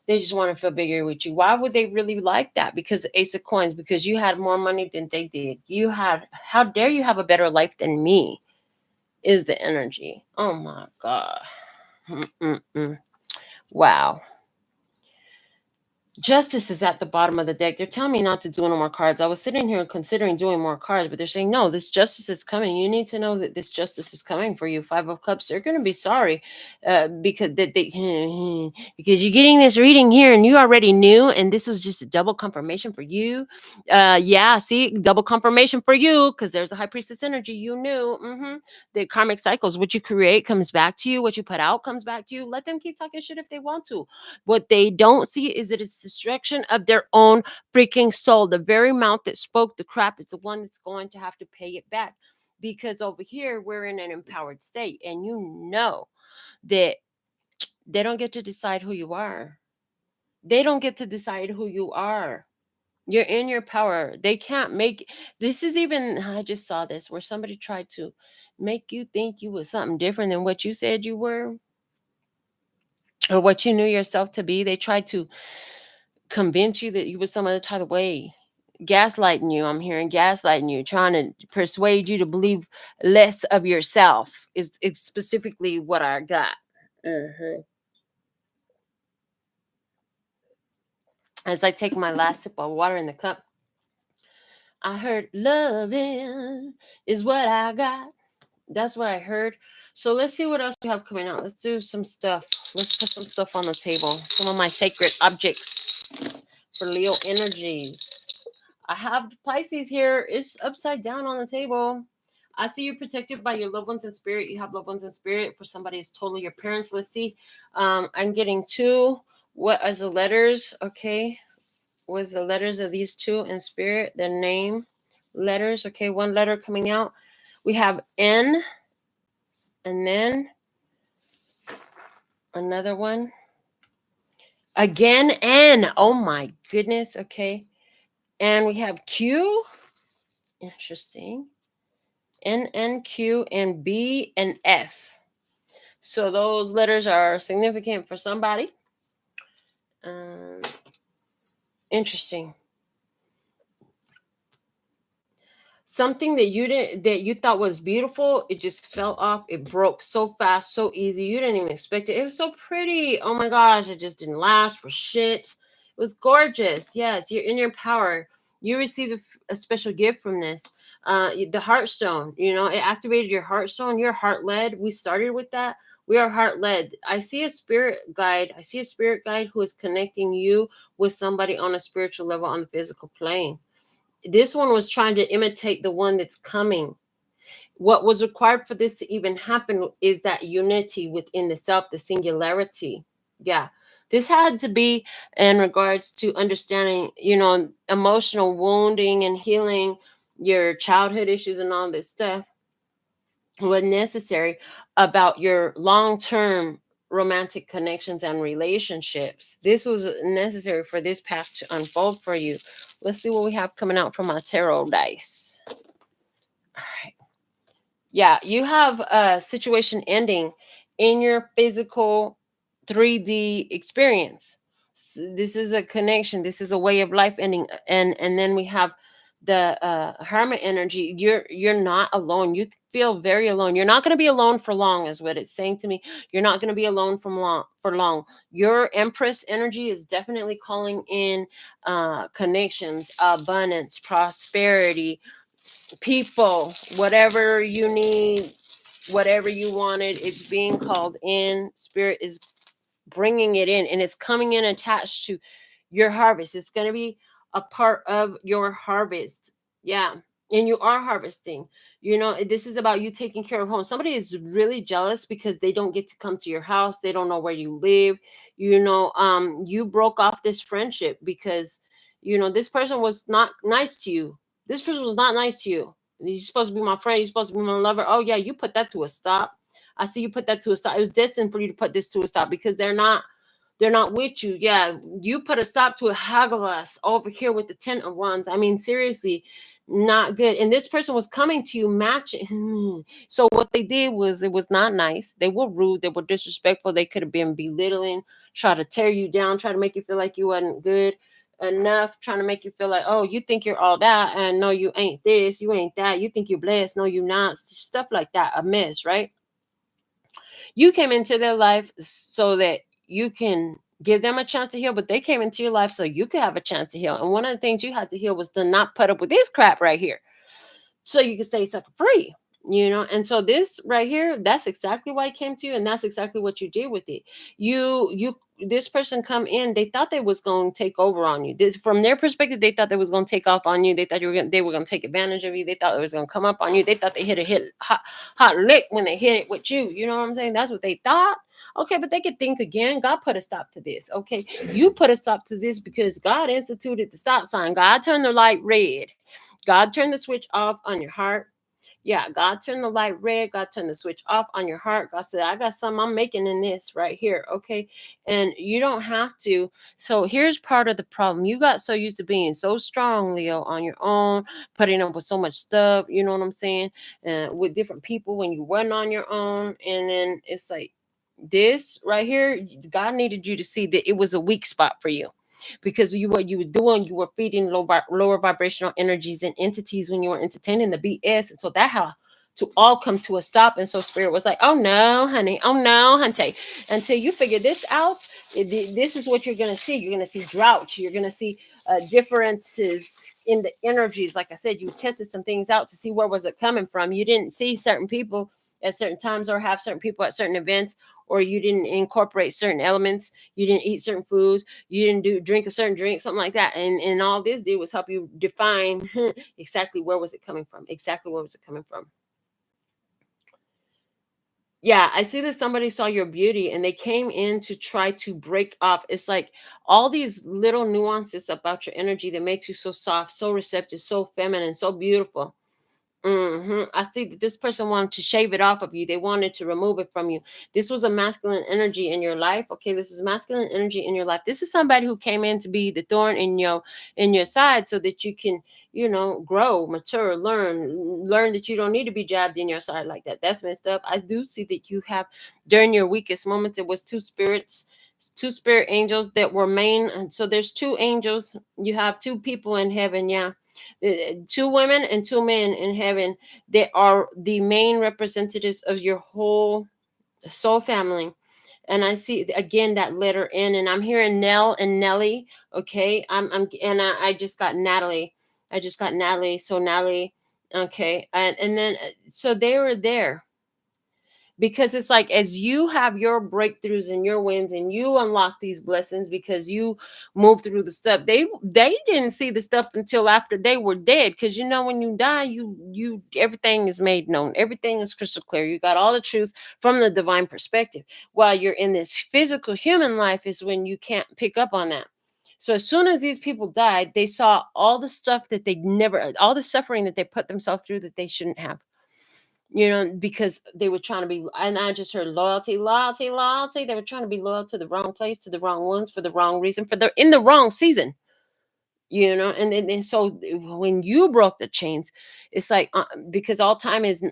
Speaker 1: they just want to feel bigger with you. Why would they really like that? Because Ace of Coins, because you had more money than they did. You had, how dare you have a better life than me, is the energy. Oh my God. Wow. Justice is at the bottom of the deck. They're telling me not to do no more cards. I was sitting here considering doing more cards, but they're saying, no, this justice is coming. You need to know that this justice is coming for you. Five of Cups, they're going to be sorry because because you're getting this reading here and you already knew, and this was just a double confirmation for you. Yeah, see, double confirmation for you, because there's a High Priestess energy. You knew. The karmic cycles, what you create comes back to you. What you put out comes back to you. Let them keep talking shit if they want to. What they don't see is that it's destruction of their own freaking soul. The very mouth that spoke the crap is the one that's going to have to pay it back. Because over here, we're in an empowered state, and you know that they don't get to decide who you are. They don't get to decide who you are. You're in your power. They can't make this. Is even, I just saw this where somebody tried to make you think you was something different than what you said you were, or what you knew yourself to be. They tried to convince you that you was some other type of way. Gaslighting you. I'm hearing gaslighting you, trying to persuade you to believe less of yourself. Is it's specifically what I got. As I take my last sip of water in the cup, I heard loving is what I got. That's what I heard. So let's see what else we have coming out. Let's do some stuff. Let's put some stuff on the table. Some of my sacred objects for Leo energy. I have Pisces here. It's upside down on the table. I see you protected by your loved ones in spirit. You have loved ones in spirit. For somebody, it's totally your parents. Let's see. I'm getting two. What is the letters? Okay. What is the letters of these two in spirit? The name letters. Okay. One letter coming out. We have N, and then another one. Again, N. Oh my goodness. Okay. And we have Q. Interesting. N, N, Q, and B, and F. So those letters are significant for somebody. Um, Interesting. Something that you thought was beautiful, it just fell off. It broke so fast, so easy. You didn't even expect it. It was so pretty. Oh my gosh, it just didn't last for shit. It was gorgeous. Yes, you're in your power. You received a special gift from this. The heartstone, it activated your heartstone. You're heart led. We started with that. We are heart led. I see a spirit guide. I see a spirit guide who is connecting you with somebody on a spiritual level on the physical plane. This one was trying to imitate the one that's coming. What was required for this to even happen is that unity within the self, the singularity. Yeah. This had to be in regards to understanding, emotional wounding and healing your childhood issues and all this stuff was necessary about your long-term romantic connections and relationships. This was necessary for this path to unfold for you. Let's see what we have coming out from our tarot dice. All right. Yeah, you have a situation ending in your physical 3D experience. This is a connection. This is a way of life ending, and then we have the hermit energy. You're not alone. You feel very alone. You're not going to be alone for long, is what it's saying to me. You're not going to be alone for long. Your empress energy is definitely calling in connections, abundance, prosperity, people, whatever you need, whatever you wanted, it's being called in. Spirit is bringing it in, and it's coming in attached to your harvest. It's going to be a part of your harvest. Yeah. And you are harvesting. This is about you taking care of home. Somebody is really jealous because they don't get to come to your house. They don't know where you live. You broke off this friendship because this person was not nice to you. This person was not nice to you. You're supposed to be my friend. You're supposed to be my lover. Oh yeah, you put that to a stop. I see you put that to a stop. It was destined for you to put this to a stop because they're not with you. Yeah, you put a stop to a Hagglas over here with the 10 of Wands. I mean, seriously, not good. And this person was coming to you matching. So what they did was, it was not nice. They were rude. They were disrespectful. They could have been belittling, try to tear you down, try to make you feel like you wasn't good enough, trying to make you feel like, oh, you think you're all that, and no, you ain't this, you ain't that. You think you're blessed, no, you not. Stuff like that, a mess, right? You came into their life so that you can give them a chance to heal, but they came into your life so you could have a chance to heal. And one of the things you had to heal was to not put up with this crap right here, so you can stay sucker free. And so this right here, that's exactly why it came to you, and that's exactly what you did with it. You This person come in, they thought they was going to take over on you. This, from their perspective, they thought they was going to take off on you. They thought they were going to take advantage of you. They thought it was going to come up on you. They thought they hit hot lick when they hit it with you. You know what I'm saying? That's what they thought. Okay, but they could think again. God put a stop to this. Okay, you put a stop to this because God instituted the stop sign. God turned the light red. God turned the switch off on your heart. Yeah, God turned the light red. God turned the switch off on your heart. God said, I got something I'm making in this right here. Okay. And you don't have to. So here's part of the problem. You got so used to being so strong, Leo, on your own, putting up with so much stuff. You know what I'm saying? With different people when you weren't on your own. And then it's like this right here. God needed you to see that it was a weak spot for you, because what you were doing, you were feeding lower vibrational energies and entities when you were entertaining the BS. And so that had to all come to a stop. And so spirit was like, oh no, honey, oh no, hunty. Until you figure this out, this is what you're going to see. You're going to see drought. You're going to see differences in the energies. Like I said, you tested some things out to see where was it coming from. You didn't see certain people at certain times, or have certain people at certain events, or you didn't incorporate certain elements. You didn't eat certain foods. You didn't drink a certain drink, something like that. And all this did was help you define exactly where was it coming from. Exactly where was it coming from. Yeah, I see that somebody saw your beauty and they came in to try to break up. It's like all these little nuances about your energy that makes you so soft, so receptive, so feminine, so beautiful. I see that this person wanted to shave it off of you. They wanted to remove it from you. This was a masculine energy in your life. Okay, this is masculine energy in your life. This is somebody who came in to be the thorn in your side, so that you can, grow, mature, learn that you don't need to be jabbed in your side like that. That's messed up. I do see that you have, during your weakest moments, it was two spirit angels that were main. And so there's two angels. You have two people in heaven. Yeah, two women and two men in heaven. They are the main representatives of your whole soul family. And I see again that letter N, and I'm hearing Nell and Nelly. Okay, I just got Natalie. I just got Natalie. So Natalie. Okay, and then so they were there, because it's like, as you have your breakthroughs and your wins and you unlock these blessings, because you move through the stuff, they didn't see the stuff until after they were dead. Because when you die, you everything is made known, everything is crystal clear, you got all the truth from the divine perspective. While you're in this physical human life is when you can't pick up on that. So as soon as these people died, they saw all the stuff that they never, all the suffering that they put themselves through that they shouldn't have, because they were trying to be, and I just heard loyalty, loyalty, loyalty. They were trying to be loyal to the wrong place, to the wrong ones, for the wrong reason, in the wrong season, and so when you broke the chains, it's like, because all time is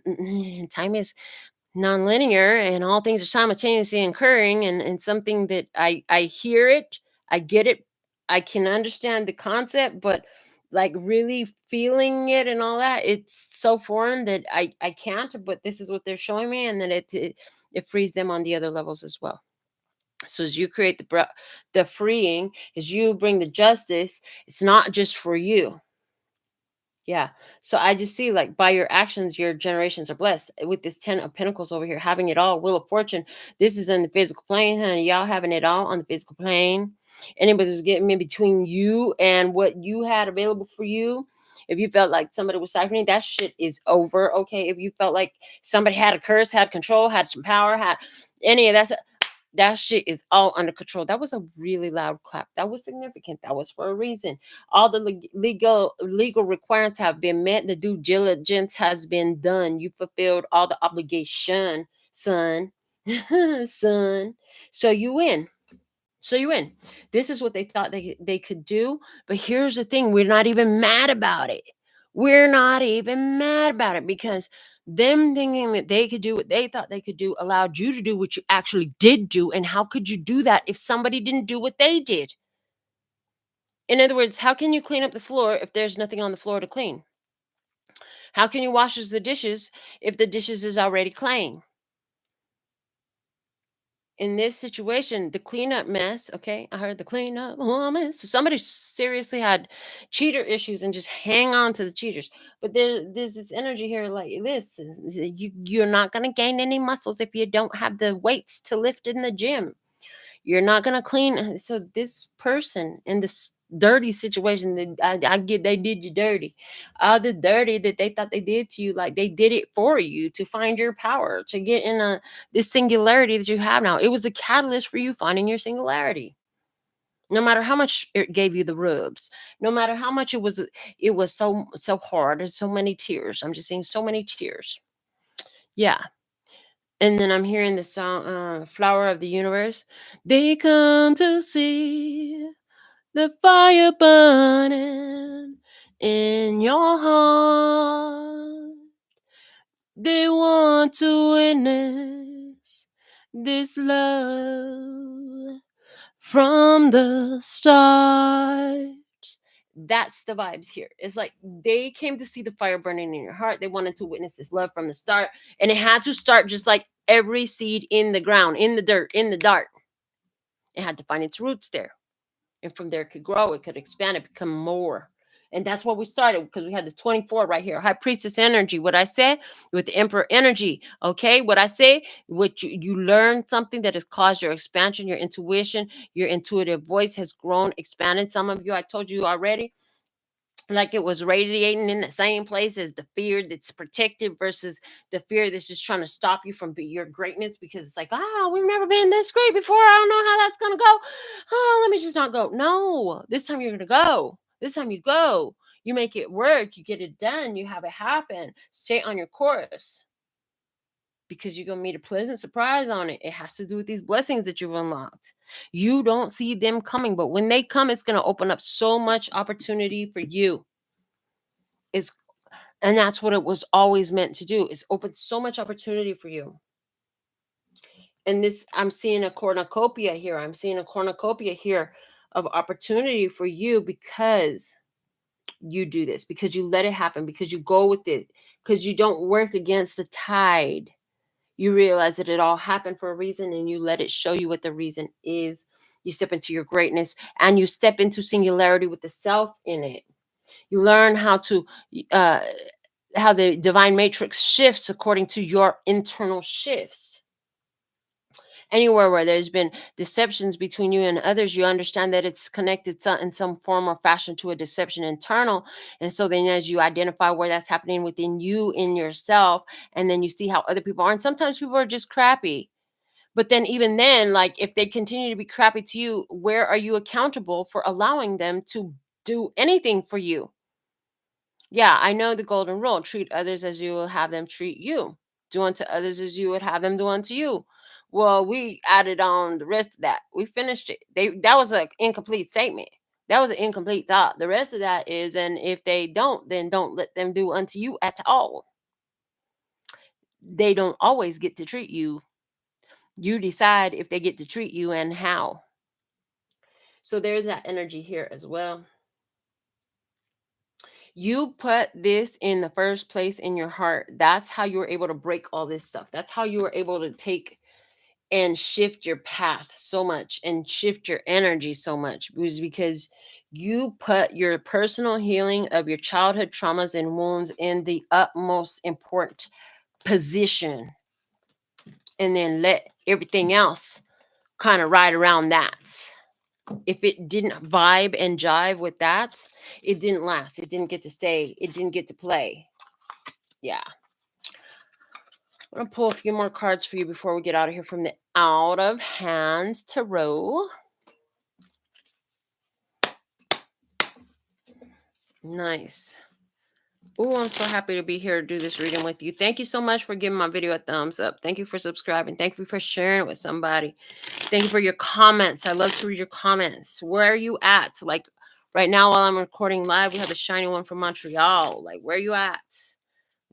Speaker 1: non-linear, and all things are simultaneously occurring, and something that I hear it, I get it, I can understand the concept, but like really feeling it and all that, it's so foreign that I can't. But this is what they're showing me, and then it frees them on the other levels as well. So as you create the freeing, as you bring the justice, it's not just for you. Yeah. So I just see, like, by your actions, your generations are blessed. With this 10 of Pentacles over here, having it all, Wheel of Fortune. This is in the physical plane, honey. Y'all having it all on the physical plane. Anybody who's getting in between you and what you had available for you. If you felt like somebody was siphoning, that shit is over. Okay. If you felt like somebody had a curse, had control, had some power, had any of that shit is all under control. That was a really loud clap. That was significant. That was for a reason. All the legal requirements have been met. The due diligence has been done. You fulfilled all the obligation, son. Son. So you win. So you win. This is what they thought they could do. But here's the thing, we're not even mad about it. We're not even mad about it, because them thinking that they could do what they thought they could do allowed you to do what you actually did do. And how could you do that if somebody didn't do what they did? In other words, how can you clean up the floor if there's nothing on the floor to clean? How can you wash the dishes if the dishes is already clean? In this situation, the cleanup mess, okay, I heard the cleanup woman. So somebody seriously had cheater issues and just hang on to the cheaters. But there's this energy here like this. You're not going to gain any muscles if you don't have the weights to lift in the gym. You're not gonna clean. So this person in this dirty situation, that I get, they did you dirty. All the dirty that they thought they did to you, like they did it for you to find your power, to get in this singularity that you have now. It was the catalyst for you finding your singularity. No matter how much it gave you the rubs, no matter how much it was so hard, and so many tears. I'm just seeing so many tears. Yeah. And then I'm hearing the song, Flower of the Universe. They come to see the fire burning in your heart. They want to witness this love from the start. That's the vibes here. It's like they came to see the fire burning in your heart. They wanted to witness this love from the start. And it had to start just like every seed in the ground, in the dirt, in the dark. It had to find its roots there. And from there it could grow, it could expand, it become more. And that's what we started, because we had this 24 right here, high priestess energy. What I said with the emperor energy. Okay. What I say, what you learn something that has caused your expansion, your intuition, your intuitive voice has grown, expanded. Some of you, I told you already, like it was radiating in the same place as the fear that's protective versus the fear that's just trying to stop you from your greatness, because it's like, we've never been this great before, I don't know how that's gonna go, let me just not go. No, this time you're gonna go. This time you go. You make it work, you get it done, you have it happen. Stay on your course, because you're going to meet a pleasant surprise on it. It has to do with these blessings that you've unlocked. You don't see them coming, but when they come, it's going to open up so much opportunity for you. And that's what it was always meant to do, is open so much opportunity for you. And this, I'm seeing a cornucopia here. I'm seeing a cornucopia here of opportunity for you, because you do this, because you let it happen, because you go with it, because you don't work against the tide. You realize that it all happened for a reason, and you let it show you what the reason is. You step into your greatness, and you step into singularity with the self in it. You learn how the divine matrix shifts according to your internal shifts. Anywhere where there's been deceptions between you and others, you understand that it's connected in some form or fashion to a deception internal. And so then, as you identify where that's happening within you, in yourself, and then you see how other people are, and sometimes people are just crappy. But then, even then, like, if they continue to be crappy to you, where are you accountable for allowing them to do anything for you? Yeah, I know the golden rule: treat others as you will have them treat you. Do unto others as you would have them do unto you. Well, we added on the rest of that. We finished it. That was an incomplete statement. That was an incomplete thought. The rest of that is, and if they don't, then don't let them do unto you at all. They don't always get to treat you. You decide if they get to treat you and how. So there's that energy here as well. You put this in the first place in your heart. That's how you were able to break all this stuff. That's how you were able to take and shift your path so much and shift your energy so much, was because you put your personal healing of your childhood traumas and wounds in the utmost important position, and then let everything else kind of ride around that. If it didn't vibe and jive with that, it didn't last. It didn't get to stay. It didn't get to play. Yeah. I'm going to pull a few more cards for you before we get out of here from the Out of Hands Tarot. Nice. Oh, I'm so happy to be here to do this reading with you. Thank you so much for giving my video a thumbs up. Thank you for subscribing. Thank you for sharing it with somebody. Thank you for your comments. I love to read your comments. Where are you at? Like right now, while I'm recording live, we have a shiny one from Montreal. Like, where are you at?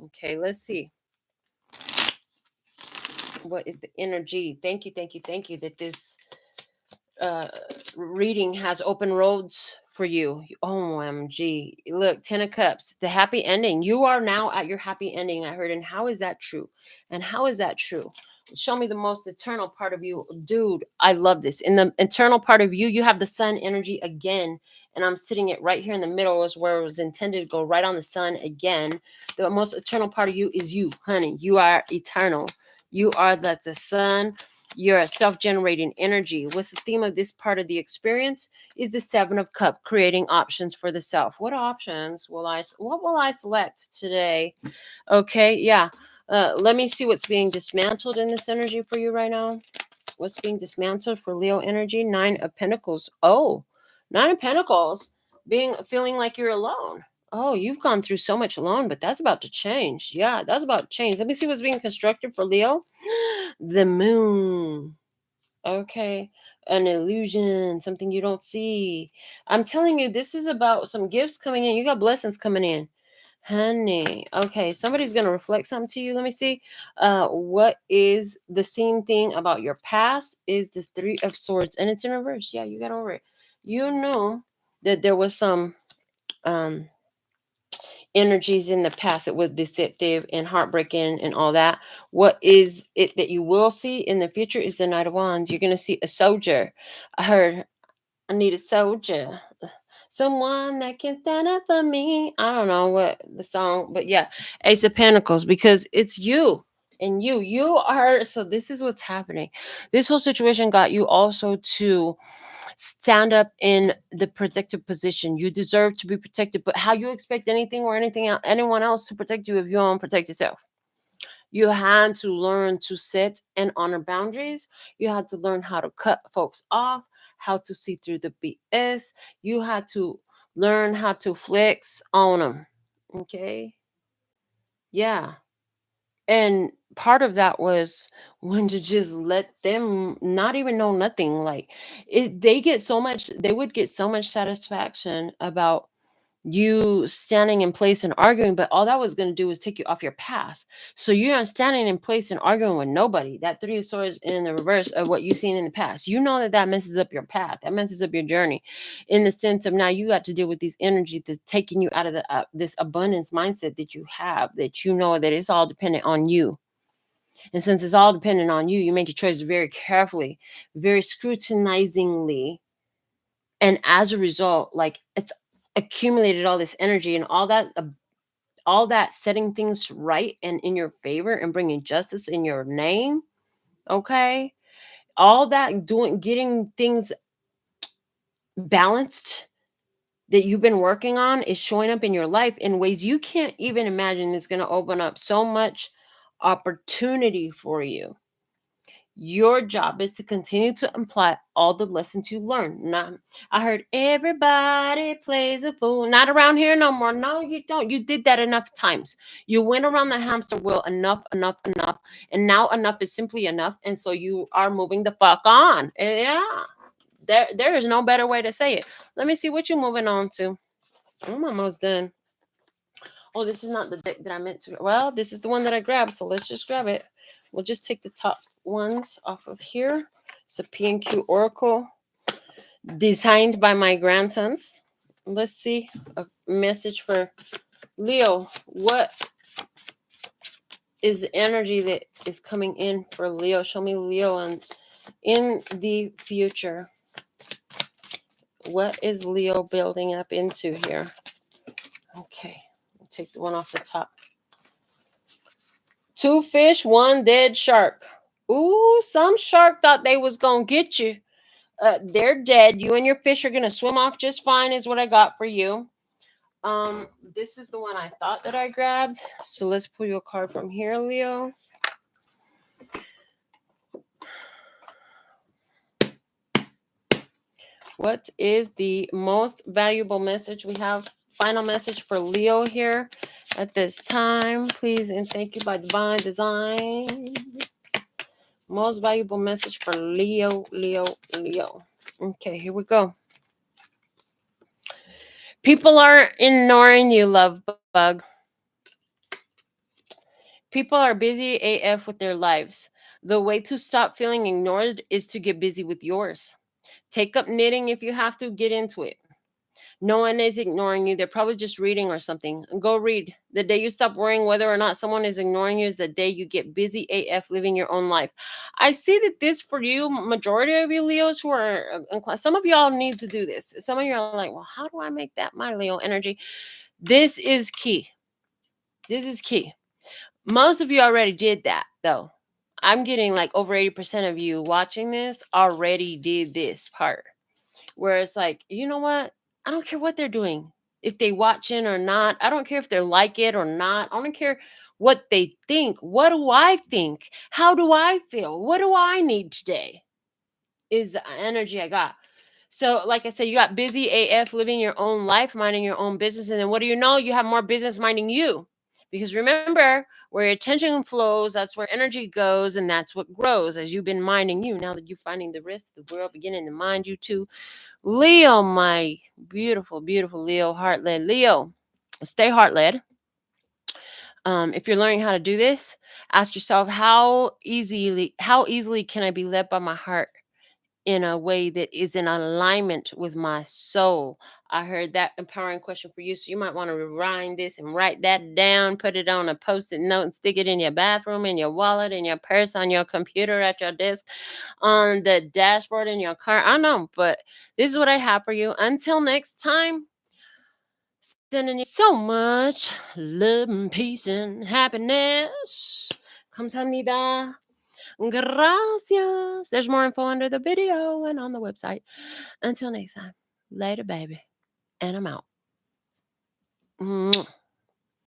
Speaker 1: Okay, let's see. What is the energy? Thank you, thank you, thank you that this reading has open roads for you. OMG. Look, 10 of Cups, the happy ending. You are now at your happy ending, I heard. And how is that true? And how is that true? Show me the most eternal part of you. Dude, I love this. In the eternal part of you, you have the sun energy again. And I'm sitting it right here in the middle, is where it was intended to go, right on the sun again. The most eternal part of you is you, honey. You are eternal. You are the sun. You're a self-generating energy. What's the theme of this part of the experience? Is the Seven of Cups, creating options for the self. What options what will I select today? Okay, yeah. Let me see what's being dismantled in this energy for you right now. What's being dismantled for Leo energy? 9 of Pentacles. Oh, 9 of Pentacles. Feeling like you're alone. Oh, you've gone through so much alone, but that's about to change. Yeah, that's about to change. Let me see what's being constructed for Leo. The Moon. Okay. An illusion, something you don't see. I'm telling you, this is about some gifts coming in. You got blessings coming in. Honey. Okay, somebody's gonna reflect something to you. Let me see. What is the same thing about your past? Is the 3 of Swords, and it's in reverse. Yeah, you got over it. You know that there was some energies in the past that was deceptive and heartbreaking and all that. What is it that you will see in the future is the Knight of Wands. You're going to see a soldier. I heard, I need a soldier. Someone that can stand up for me. I don't know what the song, but yeah, Ace of Pentacles, because it's you. And you are, so this is what's happening. This whole situation got you also to stand up in the protective position. You deserve to be protected, but how you expect anything or anyone else to protect you if you don't protect yourself? You had to learn to set and honor boundaries. You had to learn how to cut folks off, how to see through the BS. You had to Learn how to flex on them. Okay. Yeah. And part of that was when to just let them not even know nothing. Like they would get so much satisfaction about you standing in place and arguing, but all that was going to do was take you off your path. So you're not standing in place and arguing with nobody. That three of swords in the reverse of what you've seen in the past. You know that messes up your path. That messes up your journey, in the sense of now you got to deal with these energies that's taking you out of the this abundance mindset that you have. That you know that it's all dependent on you. And since it's all dependent on you, you make your choices very carefully, very scrutinizingly, and as a result, like it's accumulated all this energy and all that setting things right and in your favor and bringing justice in your name. Okay, all that doing, getting things balanced that you've been working on is showing up in your life in ways you can't even imagine. Is going to open up so much opportunity for you. Your job is to continue to apply all the lessons you learn. Not, I heard everybody plays a fool. Not around here no more. No, you don't. You did that enough times. You went around the hamster wheel enough, enough, enough. And now enough is simply enough. And so you are moving the fuck on. Yeah. There is no better way to say it. Let me see what you're moving on to. I'm almost done. Oh, this is not the deck that I meant to. Well, this is the one that I grabbed, so let's just grab it. We'll just take the top ones off of here. It's a P&Q Oracle designed by my grandsons. Let's see a message for Leo. What is the energy that is coming in for Leo? Show me Leo and in the future. What is Leo building up into here? Okay, I'll take the one off the top. 2 fish, 1 dead shark. Ooh, some shark thought they was gonna get you. They're dead. You and your fish are gonna swim off just fine, is what I got for you. This is the one I thought that I grabbed. So let's pull you a card from here, Leo. What is the most valuable message we have? Final message for Leo here at this time. Please and thank you by divine design. Most valuable message for Leo, Leo, Leo. Okay, here we go. People are ignoring you, love bug. People are busy AF with their lives. The way to stop feeling ignored is to get busy with yours. Take up knitting if you have to, get into it. No one is ignoring you. They're probably just reading or something. Go read. The day you stop worrying whether or not someone is ignoring you is the day you get busy AF living your own life. I see that this for you, majority of you Leos who are in class, some of y'all need to do this. Some of you are like, well, how do I make that my Leo energy? This is key. This is key. Most of you already did that, though. I'm getting like over 80% of you watching this already did this part. Where it's like, you know what? I don't care what they're doing. If they watching or not. I don't care if they like it or not. I don't care what they think. What do I think? How do I feel? What do I need today? Is the energy I got. So, like I said, you got busy AF living your own life, minding your own business. And then what do you know? You have more business minding you. Because remember, where your attention flows, that's where energy goes, and that's what grows as you've been minding you. Now that you're finding the rest of the world beginning to mind you too. Leo, my beautiful, beautiful Leo, heart-led Leo. Stay heart-led. If you're learning how to do this, ask yourself how easily can I be led by my heart in a way that is in alignment with my soul? I heard that empowering question for you. So you might want to rewind this and write that down, put it on a post-it note and stick it in your bathroom, in your wallet, in your purse, on your computer, at your desk, on the dashboard in your car. I know, but this is what I have for you. Until next time, sending you so much love and peace and happiness. Kamsahamnida. Gracias. There's more info under the video and on the website. Until next time, later, baby. And I'm out. Mwah.